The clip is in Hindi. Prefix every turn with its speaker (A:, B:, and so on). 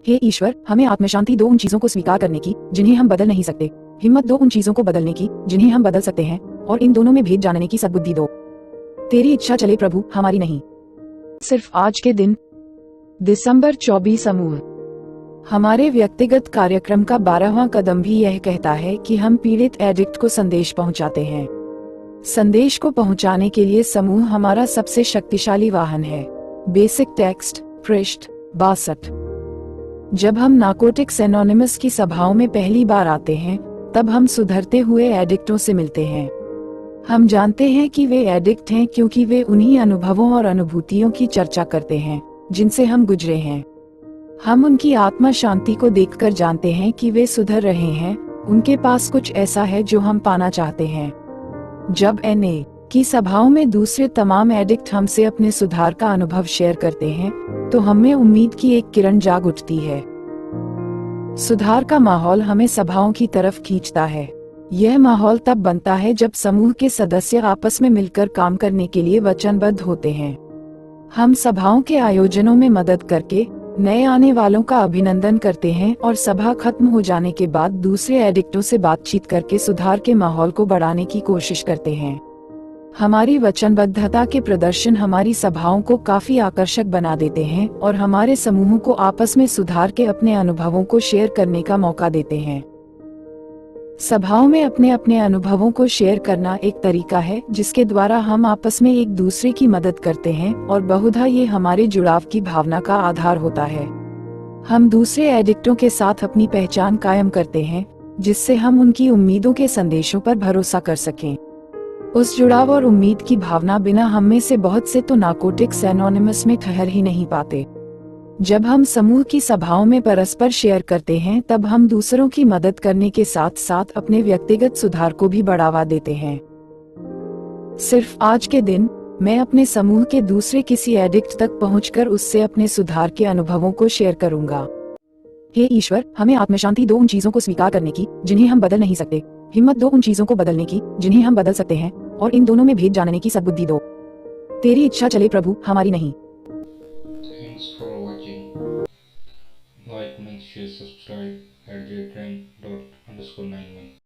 A: हे ईश्वर, हमें आत्मशांति दो उन चीजों को स्वीकार करने की जिन्हें हम बदल नहीं सकते, हिम्मत दो उन चीजों को बदलने की जिन्हें हम बदल सकते हैं, और इन दोनों में भेद जानने की सद्बुद्धि दो। तेरी इच्छा चले प्रभु, हमारी नहीं। सिर्फ आज के दिन, दिसंबर 24 समूह। हमारे व्यक्तिगत कार्यक्रम का 12वां कदम भी यह कहता है कि हम पीड़ित एडिक्ट को संदेश पहुंचाते हैं। संदेश को पहुंचाने के लिए समूह हमारा सबसे शक्तिशाली वाहन है। बेसिक टेक्स्ट, पृष्ठ 62। जब हम नार्कोटिक्स एनोनिमस की सभाओं में पहली बार आते हैं, तब हम सुधरते हुए एडिक्टों से मिलते हैं। हम जानते हैं कि वे एडिक्ट हैं क्योंकि वे उन्हीं अनुभवों और अनुभूतियों की चर्चा करते हैं जिनसे हम गुजरे हैं। हम उनकी आत्मा शांति को देखकर जानते हैं कि वे सुधर रहे हैं, उनके पास कुछ ऐसा है जो हम पाना चाहते हैं। जब एनए की सभाओं में दूसरे तमाम एडिक्ट हमसे अपने सुधार का अनुभव शेयर करते हैं, तो हमें उम्मीद की एक किरण जाग उठती है। सुधार का माहौल हमें सभाओं की तरफ खींचता है। यह माहौल तब बनता है जब समूह के सदस्य आपस में मिलकर काम करने के लिए वचनबद्ध होते हैं। हम सभाओं के आयोजनों में मदद करके नए आने वालों का अभिनंदन करते हैं और सभा खत्म हो जाने के बाद दूसरे एडिक्टों से बातचीत करके सुधार के माहौल को बढ़ाने की कोशिश करते हैं। हमारी वचनबद्धता के प्रदर्शन हमारी सभाओं को काफी आकर्षक बना देते हैं और हमारे समूहों को आपस में सुधार के अपने अनुभवों को शेयर करने का मौका देते हैं। सभाओं में अपने अपने अनुभवों को शेयर करना एक तरीका है जिसके द्वारा हम आपस में एक दूसरे की मदद करते हैं और बहुधा ये हमारे जुड़ाव की भावना का आधार होता है। हम दूसरे एडिक्टों के साथ अपनी पहचान कायम करते हैं, जिससे हम उनकी उम्मीदों के संदेशों पर भरोसा कर सकें। उस जुड़ाव और उम्मीद की भावना बिना हम में से बहुत से तो नार्कोटिक्स एनोनिमस में ठहर ही नहीं पाते। जब हम समूह की सभाओं में परस्पर शेयर करते हैं, तब हम दूसरों की मदद करने के साथ साथ अपने व्यक्तिगत सुधार को भी बढ़ावा देते हैं। सिर्फ आज के दिन, मैं अपने समूह के दूसरे किसी एडिक्ट तक पहुंचकर उससे अपने सुधार के अनुभवों को शेयर करूंगा। हे ईश्वर, हमें आत्मशांति दो उन चीजों को स्वीकार करने की जिन्हें हम बदल नहीं सकते, हिम्मत दो उन चीजों को बदलने की जिन्हें हम बदल सकते हैं, और इन दोनों में भेद जानने की सद्बुद्धि दो। तेरी इच्छा चले प्रभु, हमारी नहीं।
B: Thanks for watching. Like, make sure, subscribe at jtrain._91.